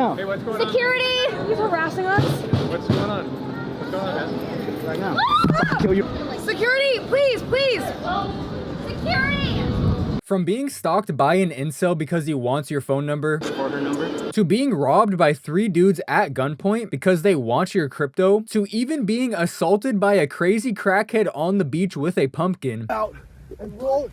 No. Hey, what's going on? Security! He's harassing us. What's going on? What's going on, man? Right now. Kill you. Security, please, please. Security! From being stalked by an incel because he wants your phone number, Or her number. to being robbed by 3 dudes at gunpoint because they want your crypto, to even being assaulted by a crazy crackhead on the beach with a pumpkin. Out and roll.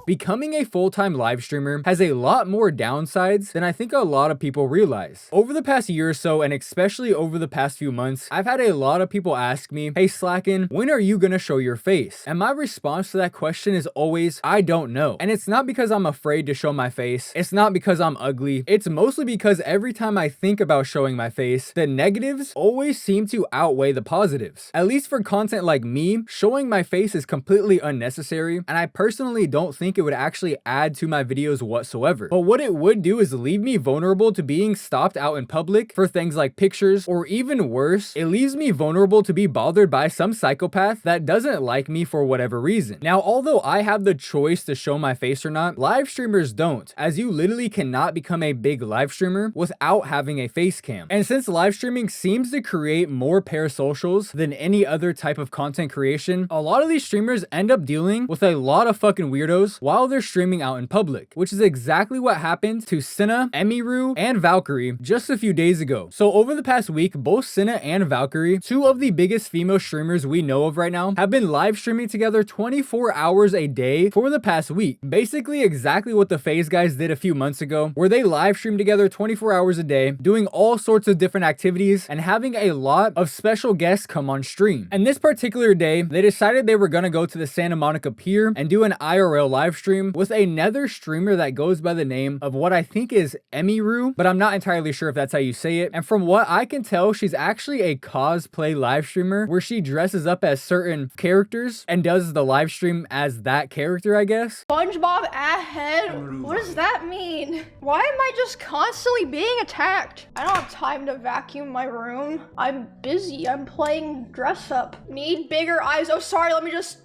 Becoming a full-time live streamer has a lot more downsides than I think a lot of people realize. Over the past year or so, and especially over the past few months, I've had a lot of people ask me, hey Slackin, when are you gonna show your face? And my response to that question is always, I don't know. And it's not because I'm afraid to show my face. It's not because I'm ugly. It's mostly because every time I think about showing my face, the negatives always seem to outweigh the positives. At least for content like me, showing my face is completely unnecessary, and I personally don't think it would actually add to my videos whatsoever. But what it would do is leave me vulnerable to being stopped out in public for things like pictures, or even worse, it leaves me vulnerable to be bothered by some psychopath that doesn't like me for whatever reason. Now, although I have the choice to show my face or not, live streamers don't, as you literally cannot become a big live streamer without having a face cam. And since live streaming seems to create more parasocials than any other type of content creation, a lot of these streamers end up dealing with a lot of fucking weirdos while they're streaming out in public, which is exactly what happened to Cinna, Emiru, and Valkyrae just a few days ago. So over the past week, both Cinna and Valkyrae, 2 of the biggest female streamers we know of right now, have been live streaming together 24 hours a day for the past week. Basically exactly what the FaZe guys did a few months ago, where they live streamed together 24 hours a day, doing all sorts of different activities and having a lot of special guests come on stream. And this particular day, they decided they were gonna go to the Santa Monica pier and do an IRL live stream with another streamer that goes by the name of what I think is Emiru, but I'm not entirely sure if that's how you say it. And from what I can tell, she's actually a cosplay live streamer where she dresses up as certain characters and does the live stream as that character, I guess. SpongeBob ahead? What does that mean? Why am I just constantly being attacked? I don't have time to vacuum my room. I'm busy. I'm playing dress up. Need bigger eyes. Oh, sorry. Let me just...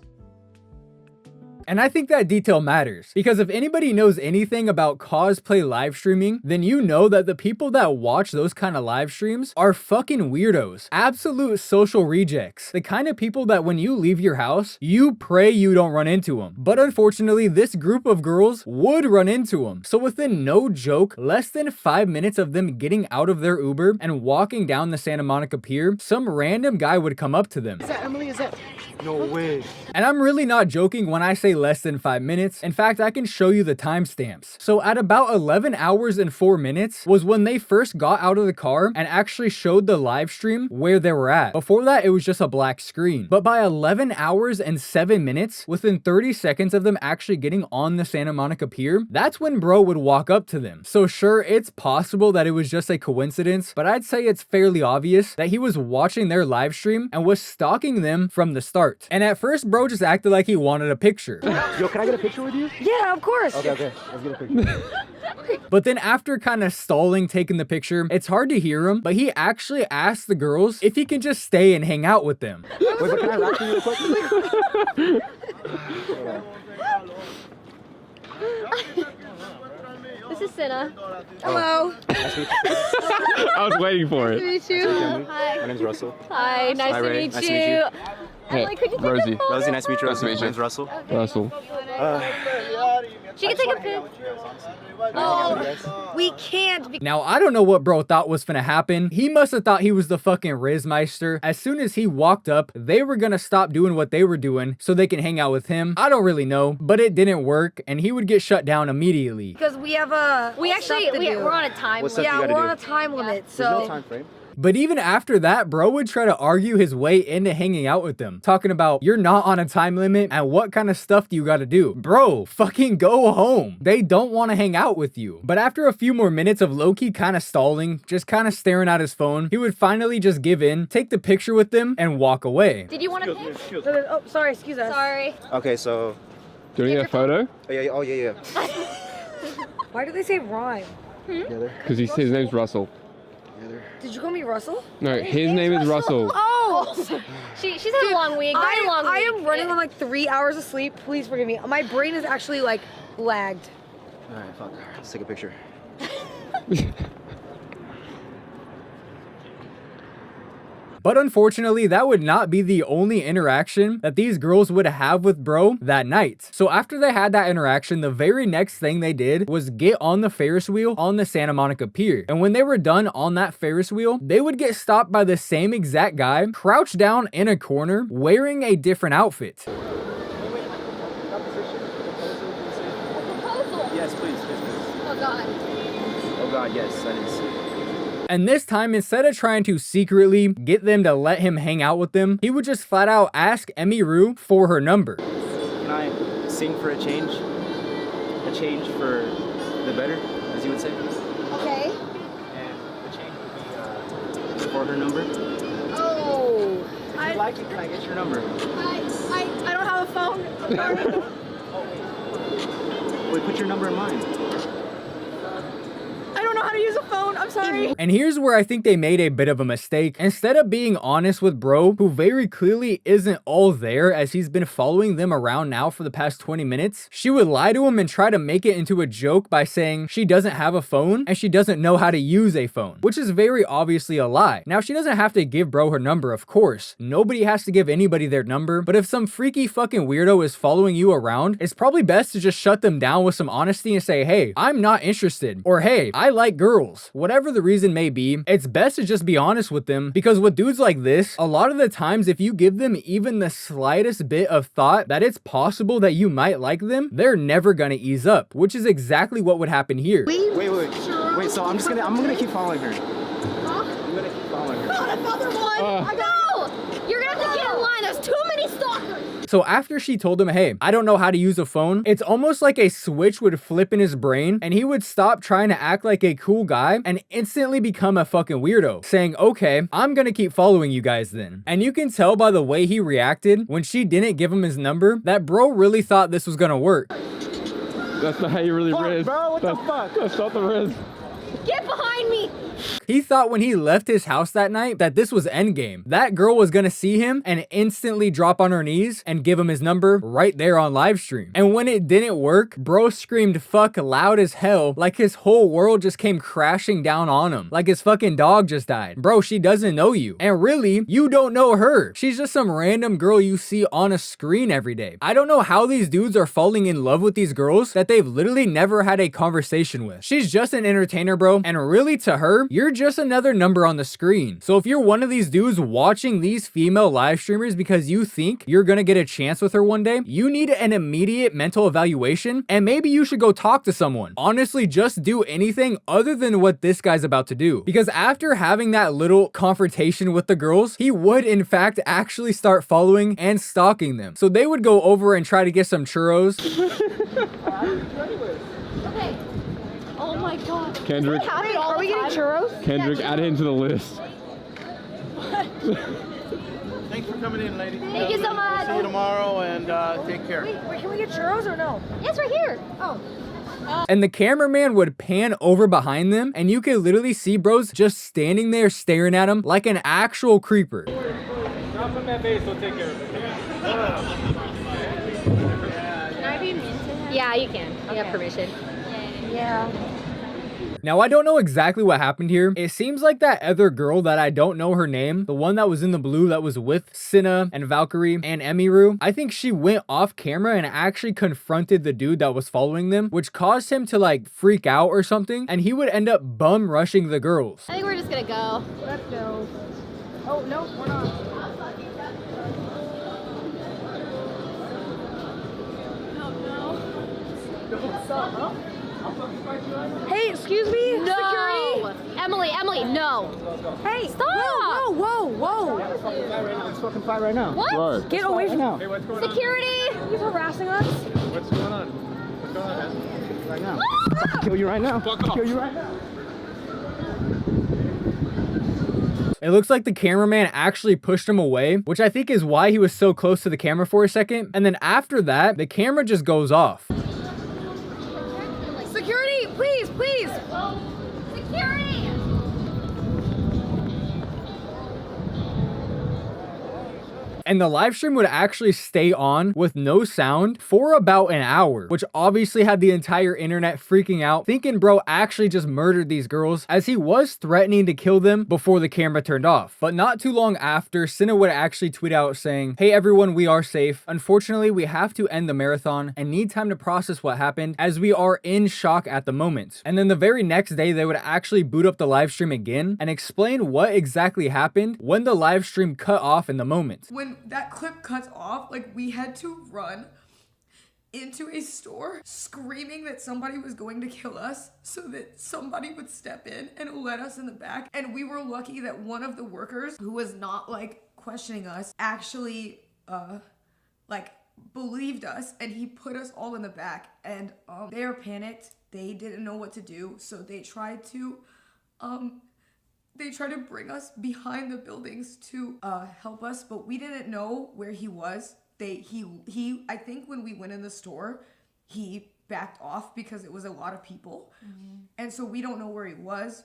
And I think that detail matters, because if anybody knows anything about cosplay live streaming, then you know that the people that watch those kind of live streams are fucking weirdos. Absolute social rejects. The kind of people that when you leave your house, you pray you don't run into them. But unfortunately, this group of girls would run into them. So within no joke, less than 5 minutes of them getting out of their Uber and walking down the Santa Monica pier, some random guy would come up to them. Is that Emily? Is that? No way. And I'm really not joking when I say less than 5 minutes. In fact, I can show you the timestamps. So at about 11 hours and 4 minutes was when they first got out of the car and actually showed the live stream where they were at. Before that, it was just a black screen. But by 11 hours and 7 minutes, within 30 seconds of them actually getting on the Santa Monica pier, that's when bro would walk up to them. So sure, it's possible that it was just a coincidence, but I'd say it's fairly obvious that he was watching their live stream and was stalking them from the start. And at first, bro just acted like he wanted a picture. Yo, can I get a picture with you? Yeah, of course. Okay. Let's get a picture. But then after kind of stalling taking the picture, it's hard to hear him, but he actually asked the girls if he can just stay and hang out with them. Wait, but can I rap to you real quick? This is Cinna. Hello. I was waiting for it. Nice to meet you. Hi. My name's Russell. Hi, nice Hi, to Ray. meet Nice you. to meet you. Hey, Like, could you take Rosie. a photo? Rosie, nice to meet you. Nice to meet you. My name's Russell. Russell. She can take a pic. Oh, we can't. Now, I don't know what bro thought was finna happen. He must have thought he was the fucking Rizmeister. As soon as he walked up, they were gonna stop doing what they were doing so they can hang out with him. I don't really know, but it didn't work, and he would get shut down immediately. Because we have a... We actually, we're on a time. What's up? Yeah, you gotta we're do? on a time limit, There's no so... time frame. But even after that, bro would try to argue his way into hanging out with them, talking about, you're not on a time limit, and what kind of stuff do you gotta do? Bro, fucking go home. They don't want to hang out with you. But after a few more minutes of low-key kind of stalling, just kind of staring at his phone, he would finally just give in, take the picture with them, and walk away. Did you want to pic? Oh, sorry, excuse us. Sorry. Okay, so. Do you need a photo? Oh yeah. Why do they say rhyme? Together. Because his name's Russell. Together. Did you call me Russell? No, his name is Russell. Oh! She's had a long week. Very long I week. am running on like 3 hours of sleep. Please forgive me. My brain is actually like lagged. All right, fuck. Let's take a picture. But unfortunately, that would not be the only interaction that these girls would have with bro that night. So after they had that interaction, the very next thing they did was get on the Ferris wheel on the Santa Monica Pier. And when they were done on that Ferris wheel, they would get stopped by the same exact guy crouched down in a corner wearing a different outfit. Yes, please. Oh God. Oh God, yes, that is. And this time, instead of trying to secretly get them to let him hang out with them, he would just flat out ask emiru for her number. Can I sing for a change? A change for the better, as you would say? Okay. And the change would be for her number. Oh. If you'd like it, can I get your number? I don't have a phone. Wait, put your number in mine. I don't know how to use a phone. I'm sorry. And here's where I think they made a bit of a mistake. Instead of being honest with bro, who very clearly isn't all there as he's been following them around now for the past 20 minutes, she would lie to him and try to make it into a joke by saying she doesn't have a phone and she doesn't know how to use a phone, which is very obviously a lie. Now, she doesn't have to give bro her number, of course. Nobody has to give anybody their number, but if some freaky fucking weirdo is following you around, it's probably best to just shut them down with some honesty and say, hey, I'm not interested, or hey, I like girls. Whatever the reason may be, it's best to just be honest with them, because with dudes like this, a lot of the times if you give them even the slightest bit of thought that it's possible that you might like them, they're never gonna ease up, which is exactly what would happen here. Wait, so I'm gonna keep following her. I'm gonna keep following her. Not another one. No! You're gonna have to get in line. There's too many stalkers. So after she told him, hey, I don't know how to use a phone, it's almost like a switch would flip in his brain and he would stop trying to act like a cool guy and instantly become a fucking weirdo, saying, okay, I'm gonna keep following you guys then. And you can tell by the way he reacted when she didn't give him his number that bro really thought this was gonna work. That's not how you really riz. Bro, what the fuck? That's not the riz. Get behind me. He thought when he left his house that night that this was endgame. That girl was gonna see him and instantly drop on her knees and give him his number right there on live stream. And when it didn't work, bro screamed fuck loud as hell, like his whole world just came crashing down on him, like his fucking dog just died. Bro, she doesn't know you. And really, you don't know her. She's just some random girl you see on a screen every day. I don't know how these dudes are falling in love with these girls that they've literally never had a conversation with. She's just an entertainer, bro. And really, to her, you're just another number on the screen. So if you're one of these dudes watching these female live streamers because you think you're gonna get a chance with her one day, you need an immediate mental evaluation and maybe you should go talk to someone. Honestly, just do anything other than what this guy's about to do. Because after having that little confrontation with the girls, he would in fact actually start following and stalking them. So they would go over and try to get some churros. Okay. Oh my God. Kendrick, Are we getting churros? Kendrick, add it into the list. Thanks for coming in, lady. Thank you so much. See you tomorrow and take care. Wait, can we get churros or no? Yes, right here. Oh. And the cameraman would pan over behind them and you could literally see bros just standing there staring at him like an actual creeper. Drop on that base, we'll take care of it. Can I be mean to him? Yeah, you can. You have permission. Yeah. Now, I don't know exactly what happened here. It seems like that other girl that I don't know her name, the one that was in the blue that was with Cinna and Valkyrae and emiru, I think she went off camera and actually confronted the dude that was following them, which caused him to like freak out or something, and he would end up bum rushing the girls. I think we're just gonna go. Let's go. Oh, no, we're not. What's up, huh? Hey, excuse me? No. Security? Emily, no. Hey, Stop. Whoa. Let's fucking fight right now. What? Right. Get away from Now. Hey, what's going on? Security. He's harassing us. What's going on? What's going on, man? Right now. I'll kill you right now. Fuck off. Kill you right now. It looks like the cameraman actually pushed him away, which I think is why he was so close to the camera for a second. And then after that, the camera just goes off. Security, please. Security. And and the live stream would actually stay on with no sound for about an hour, which obviously had the entire internet freaking out, thinking bro actually just murdered these girls, as he was threatening to kill them before the camera turned off. But not too long after, Cinna would actually tweet out saying, "Hey everyone, we are safe. Unfortunately, we have to end the marathon and need time to process what happened, as we are in shock at the moment." And then the very next day, they would actually boot up the live stream again and explain what exactly happened when the live stream cut off in the moment. When that clip cuts off, like, we had to run into a store screaming that somebody was going to kill us so that somebody would step in and let us in the back. And we were lucky that one of the workers, who was not like questioning us, actually like believed us, and he put us all in the back. And they were panicked. They didn't know what to do, so they tried to bring us behind the buildings to help us, but we didn't know where he was. I think when we went in the store, he backed off because it was a lot of people. And so we don't know where he was.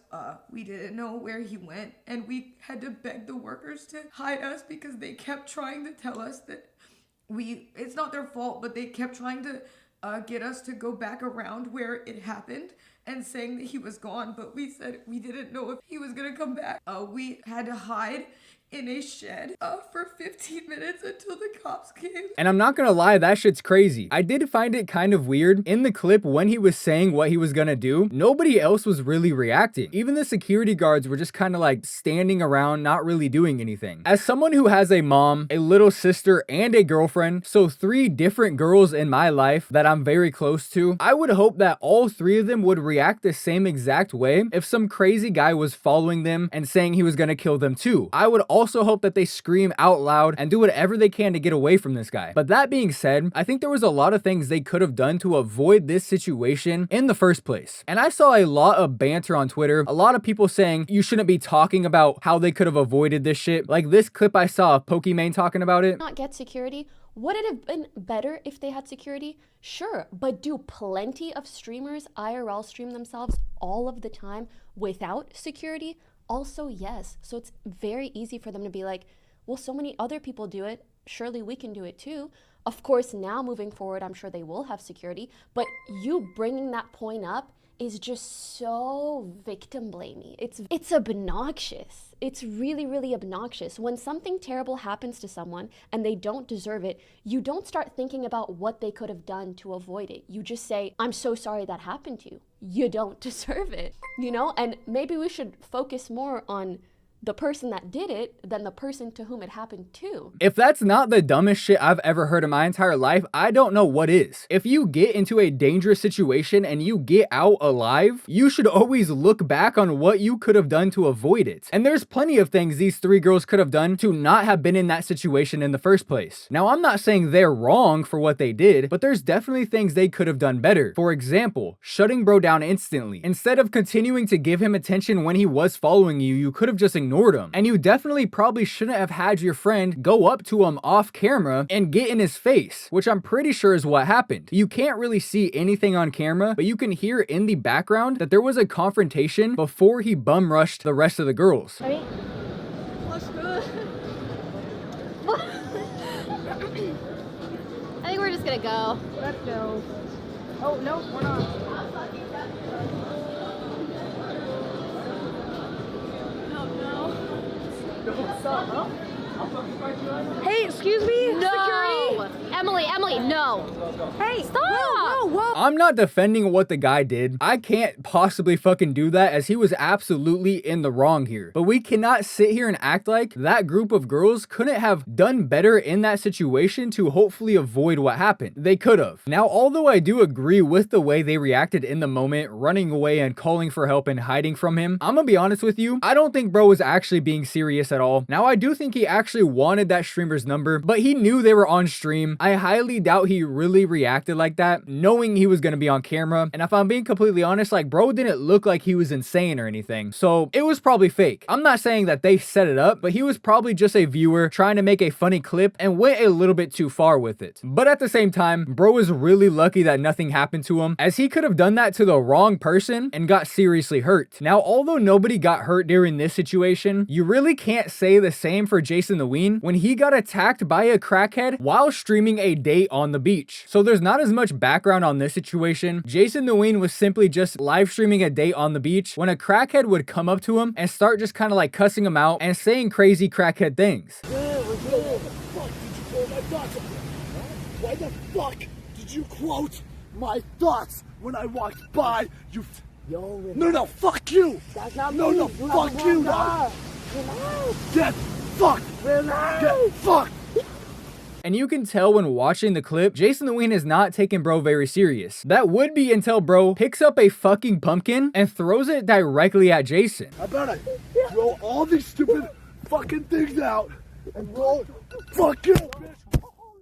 We didn't know where he went, and we had to beg the workers to hide us because they kept trying to tell us that it's not their fault, but they kept trying to get us to go back around where it happened and saying that he was gone, but we said we didn't know if he was gonna come back. We had to hide in a shed for 15 minutes until the cops came. And I'm not gonna lie, that shit's crazy. I did find it kind of weird. In the clip, when he was saying what he was gonna do, nobody else was really reacting. Even the security guards were just kind of like standing around, not really doing anything. As someone who has a mom, a little sister, and a girlfriend, so 3 different girls in my life that I'm very close to, I would hope that all 3 of them would react the same exact way if some crazy guy was following them and saying he was gonna kill them too. I would also hope that they scream out loud and do whatever they can to get away from this guy. But that being said, I think there was a lot of things they could have done to avoid this situation in the first place. And I saw a lot of banter on Twitter, a lot of people saying you shouldn't be talking about how they could have avoided this shit. Like this clip I saw of Pokimane talking about it. Not get security. Would it have been better if they had security? Sure, but do plenty of streamers IRL stream themselves all of the time without security? Also, yes. So it's very easy for them to be like, well, so many other people do it. Surely we can do it too. Of course, now moving forward, I'm sure they will have security. But you bringing that point up is just so victim blamey. It's obnoxious. It's really, really obnoxious. When something terrible happens to someone and they don't deserve it, you don't start thinking about what they could have done to avoid it. You just say, I'm so sorry that happened to you. You don't deserve it, you know? And maybe we should focus more on the person that did it than the person to whom it happened to. If that's not the dumbest shit I've ever heard in my entire life, I don't know what is. If you get into a dangerous situation and you get out alive, you should always look back on what you could have done to avoid it. And there's plenty of things these 3 girls could have done to not have been in that situation in the first place. Now, I'm not saying they're wrong for what they did, but there's definitely things they could have done better. For example, shutting bro down instantly. Instead of continuing to give him attention when he was following you, you could have just ignored him. And you definitely probably shouldn't have had your friend go up to him off camera and get in his face, which I'm pretty sure is what happened. You can't really see anything on camera, but you can hear in the background that there was a confrontation before he bum rushed the rest of the girls. Ready? Looks good. I think we're just gonna go. Let's go. Oh, no, we're not. Hey, excuse me? No! Security? Emily, no. Hey, Stop! Whoa. I'm not defending what the guy did. I can't possibly fucking do that, as he was absolutely in the wrong here. But we cannot sit here and act like that group of girls couldn't have done better in that situation to hopefully avoid what happened. They could have. Now, although I do agree with the way they reacted in the moment, running away and calling for help and hiding from him, I'm gonna be honest with you, I don't think bro was actually being serious at all. Now, I do think he actually wanted that streamer's number, but he knew they were on stream. I I highly doubt he really reacted like that, knowing he was gonna be on camera. And if I'm being completely honest, like, bro didn't look like he was insane or anything. So it was probably fake. I'm not saying that they set it up, but he was probably just a viewer trying to make a funny clip and went a little bit too far with it. But at the same time, bro is really lucky that nothing happened to him, as he could have done that to the wrong person and got seriously hurt. Now, although nobody got hurt during this situation, you really can't say the same for JasonTheWeen when he got attacked by a crackhead while streaming a date on the beach. So there's not as much background on this situation. JasonTheWeen was simply just live streaming a date on the beach when a crackhead would come up to him and start just kind of like cussing him out and saying crazy crackhead things. Why the fuck did you quote my thoughts when I walked by? You. No, fuck you. That's not no, fuck you. No. Get fucked. Get fucked. And you can tell when watching the clip, JasonTheWeen is not taking bro very serious. That would be until bro picks up a fucking pumpkin and throws it directly at Jason. I better throw all these stupid fucking things out and roll. Fuck you, bitch.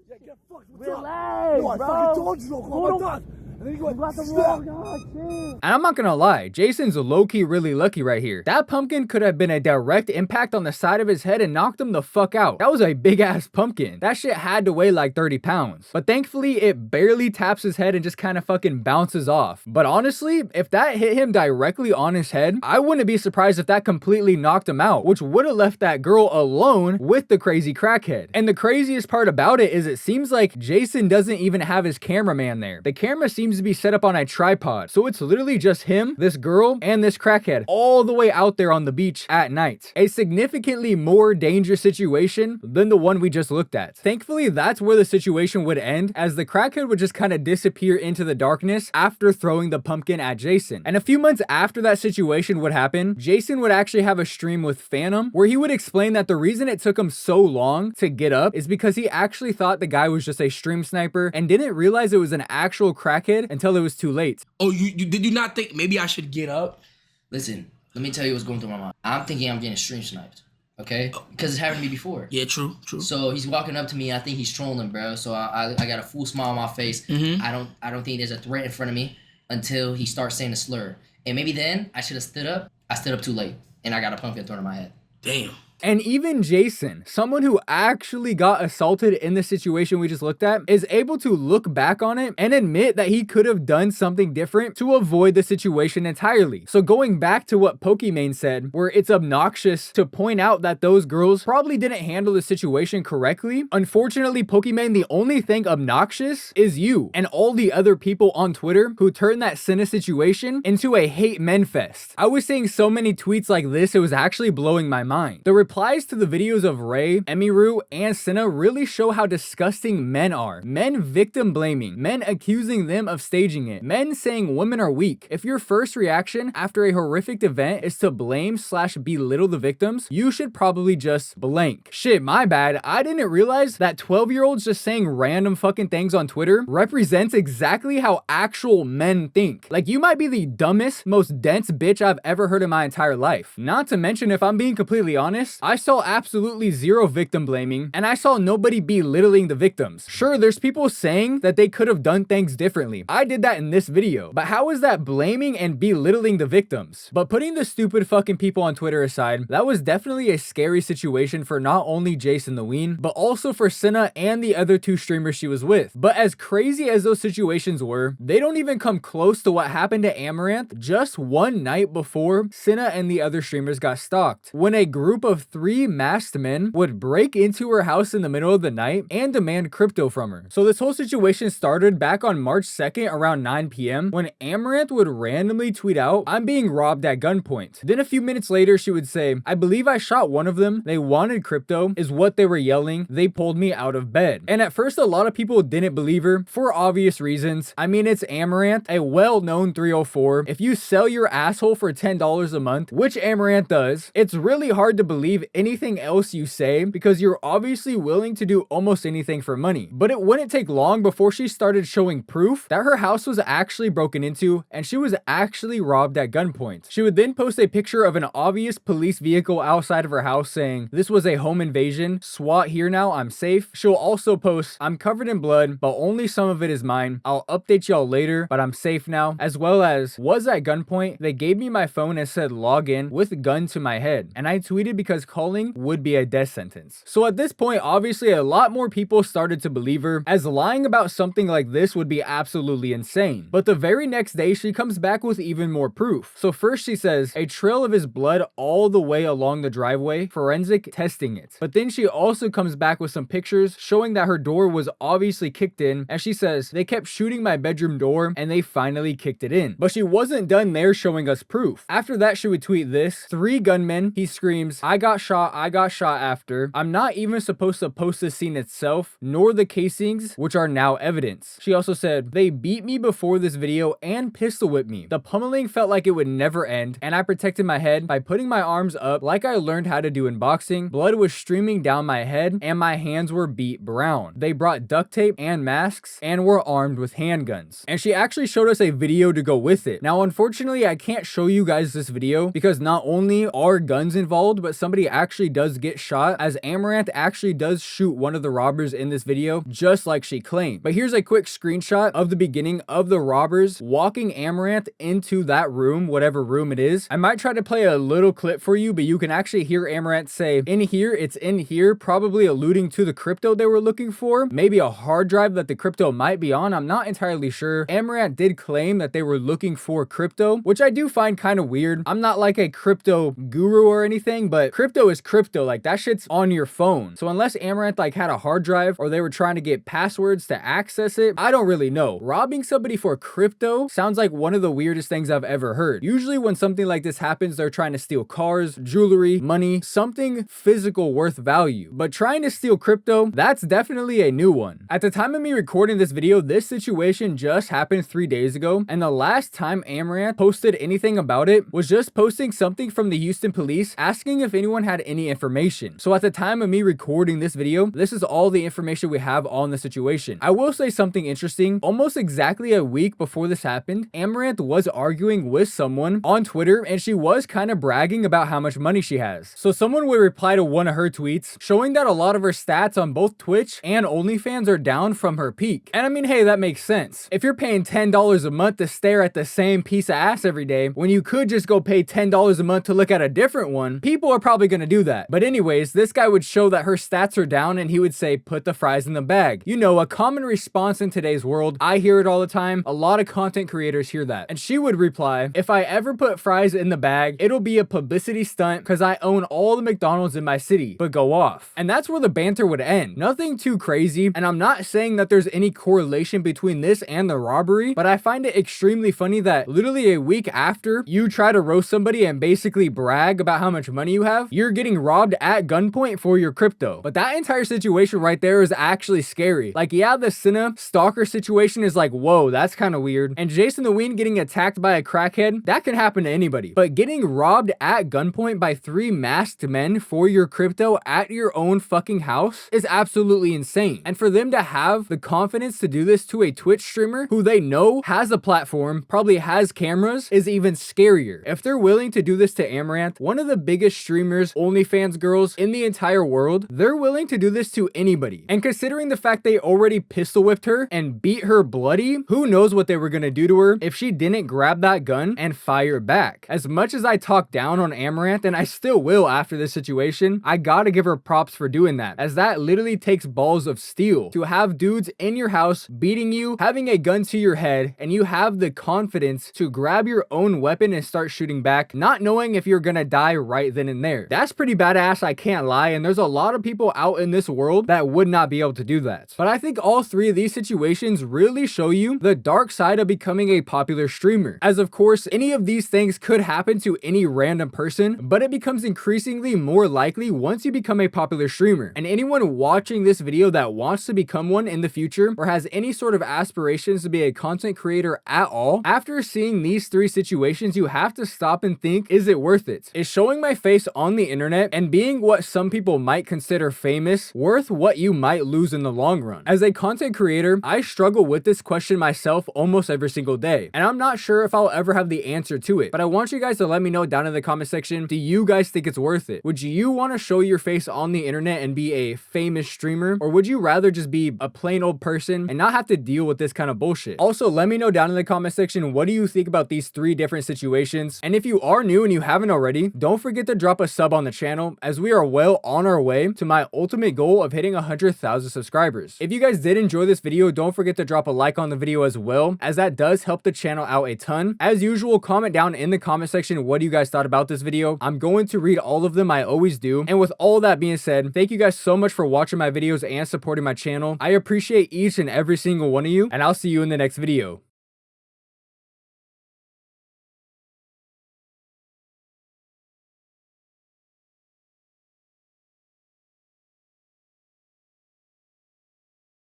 Yeah, get fucked. Relax, no, I fucking told you don't call my dog. And then you go like, and I'm not gonna lie, Jason's low-key really lucky right here. That pumpkin could have been a direct impact on the side of his head and knocked him the fuck out. That was a big ass pumpkin. That shit had to weigh like 30 pounds. But thankfully, it barely taps his head and just kind of fucking bounces off. But honestly, if that hit him directly on his head, I wouldn't be surprised if that completely knocked him out, which would have left that girl alone with the crazy crackhead. And the craziest part about it is it seems like Jason doesn't even have his cameraman there. The camera seems to be set up on a tripod, so it's literally just him, this girl, and this crackhead all the way out there on the beach at night. A significantly more dangerous situation than the one we just looked at. Thankfully, that's where the situation would end, as the crackhead would just kind of disappear into the darkness after throwing the pumpkin at Jason. And a few months after that situation would happen, Jason would actually have a stream with Phantom where he would explain that the reason it took him so long to get up is because he actually thought the guy was just a stream sniper and didn't realize it was an actual crackhead until it was too late. Oh, you did you not think maybe I should get up? Listen, let me tell you what's going through my mind. I'm thinking I'm getting stream sniped, okay? Because it's happened to me before. Yeah, true. So he's walking up to me. I think he's trolling, bro. So I got a full smile on my face. I don't think there's a threat in front of me until he starts saying a slur. And maybe then I should have stood up. I stood up too late, and I got a pumpkin thrown in my head. Damn. And even Jason, someone who actually got assaulted in the situation we just looked at, is able to look back on it and admit that he could have done something different to avoid the situation entirely. So going back to what Pokimane said, where it's obnoxious to point out that those girls probably didn't handle the situation correctly, unfortunately, Pokimane, the only thing obnoxious is you and all the other people on Twitter who turned that Cinna situation into a hate men fest. I was seeing so many tweets like this, it was actually blowing my mind. The replies to the videos of Ray, Emiru, and Cinna really show how disgusting men are. Men victim blaming, men accusing them of staging it, men saying women are weak. If your first reaction after a horrific event is to blame/belittle the victims, you should probably just blank. Shit, my bad. I didn't realize that 12-year-olds just saying random fucking things on Twitter represents exactly how actual men think. Like, you might be the dumbest, most dense bitch I've ever heard in my entire life. Not to mention, if I'm being completely honest, I saw absolutely zero victim blaming, and I saw nobody belittling the victims. Sure, there's people saying that they could have done things differently. I did that in this video, but how is that blaming and belittling the victims? But putting the stupid fucking people on Twitter aside, that was definitely a scary situation for not only JasonTheWeen, but also for Cinna and the other two streamers she was with. But as crazy as those situations were, they don't even come close to what happened to Amouranth just one night before Cinna and the other streamers got stalked, when a group of 3 masked men would break into her house in the middle of the night and demand crypto from her. So this whole situation started back on March 2nd around 9 p.m. when Amouranth would randomly tweet out, "I'm being robbed at gunpoint." Then a few minutes later, she would say, "I believe I shot one of them. They wanted crypto," is what they were yelling. "They pulled me out of bed." And at first, a lot of people didn't believe her for obvious reasons. I mean, it's Amouranth, a well-known 304. If you sell your asshole for $10 a month, which Amouranth does, it's really hard to believe believe anything else you say because you're obviously willing to do almost anything for money. But it wouldn't take long before she started showing proof that her house was actually broken into and she was actually robbed at gunpoint. She would then post a picture of an obvious police vehicle outside of her house saying, "This was a home invasion, SWAT here now, I'm safe." She'll also post, "I'm covered in blood, but only some of it is mine. I'll update y'all later, but I'm safe now." As well as, "Was at gunpoint, they gave me my phone and said log in with gun to my head. And I tweeted because calling would be a death sentence." So at this point, obviously a lot more people started to believe her, as lying about something like this would be absolutely insane. But the very next day, she comes back with even more proof. So first she says, "A trail of his blood all the way along the driveway, forensic testing it." But then she also comes back with some pictures showing that her door was obviously kicked in, and she says, "They kept shooting my bedroom door and they finally kicked it in." But she wasn't done there showing us proof. After that, she would tweet this: "3 gunmen." He screams, I got shot after. I'm not even supposed to post the scene itself, nor the casings, which are now evidence." She also said, "They beat me before this video and pistol whipped me. The pummeling felt like it would never end, and I protected my head by putting my arms up like I learned how to do in boxing. Blood was streaming down my head and my hands were beat brown. They brought duct tape and masks and were armed with handguns." And she actually showed us a video to go with it. Now, unfortunately, I can't show you guys this video because not only are guns involved, but somebody actually does get shot, as Amouranth actually does shoot one of the robbers in this video, just like she claimed. But here's a quick screenshot of the beginning of the robbers walking Amouranth into that room, whatever room it is. I might try to play a little clip for you, but you can actually hear Amouranth say, "In here, it's in here," probably alluding to the crypto they were looking for, maybe a hard drive that the crypto might be on. I'm not entirely sure. Amouranth did claim that they were looking for crypto, which I do find kind of weird. I'm not like a crypto guru or anything, but crypto is crypto. Like, that shit's on your phone. So unless Amouranth like had a hard drive or they were trying to get passwords to access it, I don't really know. Robbing somebody for crypto sounds like one of the weirdest things I've ever heard. Usually when something like this happens, they're trying to steal cars, jewelry, money, something physical worth value. But trying to steal crypto, that's definitely a new one. At the time of me recording this video, this situation just happened 3 days ago, and the last time Amouranth posted anything about it was just posting something from the Houston police asking if anyone had any information. So at the time of me recording this video, this is all the information we have on the situation. I will say something interesting. Almost exactly a week before this happened, Amouranth was arguing with someone on Twitter, and she was kind of bragging about how much money she has. So someone would reply to one of her tweets showing that a lot of her stats on both Twitch and OnlyFans are down from her peak. And I mean, hey, that makes sense. If you're paying $10 a month to stare at the same piece of ass every day, when you could just go pay $10 a month to look at a different one, people are probably gonna do that. But anyways, this guy would show that her stats are down and he would say, "Put the fries in the bag." You know, a common response in today's world. I hear it all the time. A lot of content creators hear that. And she would reply, "If I ever put fries in the bag, it'll be a publicity stunt because I own all the McDonald's in my city, but go off." And that's where the banter would end. Nothing too crazy. And I'm not saying that there's any correlation between this and the robbery, but I find it extremely funny that literally a week after you try to roast somebody and basically brag about how much money you have, you're getting robbed at gunpoint for your crypto. But that entire situation right there is actually scary. Like, yeah, the Cinna stalker situation is like, whoa, that's kind of weird. And JasonTheWeen getting attacked by a crackhead, that can happen to anybody. But getting robbed at gunpoint by 3 masked men for your crypto at your own fucking house is absolutely insane. And for them to have the confidence to do this to a Twitch streamer who they know has a platform, probably has cameras, is even scarier. If they're willing to do this to Amouranth, one of the biggest streamers, OnlyFans girls in the entire world, they're willing to do this to anybody. And considering the fact they already pistol whipped her and beat her bloody, who knows what they were gonna do to her if she didn't grab that gun and fire back. As much as I talk down on Amouranth, and I still will after this situation, I gotta give her props for doing that, as that literally takes balls of steel to have dudes in your house beating you, having a gun to your head, and you have the confidence to grab your own weapon and start shooting back, not knowing if you're gonna die right then and there. That's pretty badass, I can't lie, and there's a lot of people out in this world that would not be able to do that. But I think all 3 of these situations really show you the dark side of becoming a popular streamer. As of course, any of these things could happen to any random person, but it becomes increasingly more likely once you become a popular streamer. And anyone watching this video that wants to become one in the future or has any sort of aspirations to be a content creator at all, after seeing these 3 situations, you have to stop and think, is it worth it? Is showing my face on the the internet and being what some people might consider famous worth what you might lose in the long run? As a content creator, I struggle with this question myself almost every single day, and I'm not sure if I'll ever have the answer to it, but I want you guys to let me know down in the comment section, do you guys think it's worth it? Would you want to show your face on the internet and be a famous streamer, or would you rather just be a plain old person and not have to deal with this kind of bullshit? Also, let me know down in the comment section, what do you think about these 3 different situations? And if you are new and you haven't already, don't forget to drop a sub on the channel, as we are well on our way to my ultimate goal of hitting 100,000 subscribers. If you guys did enjoy this video, don't forget to drop a like on the video as well, as that does help the channel out a ton. As usual, comment down in the comment section what you guys thought about this video. I'm going to read all of them, I always do. And with all that being said, thank you guys so much for watching my videos and supporting my channel. I appreciate each and every single one of you, and I'll see you in the next video.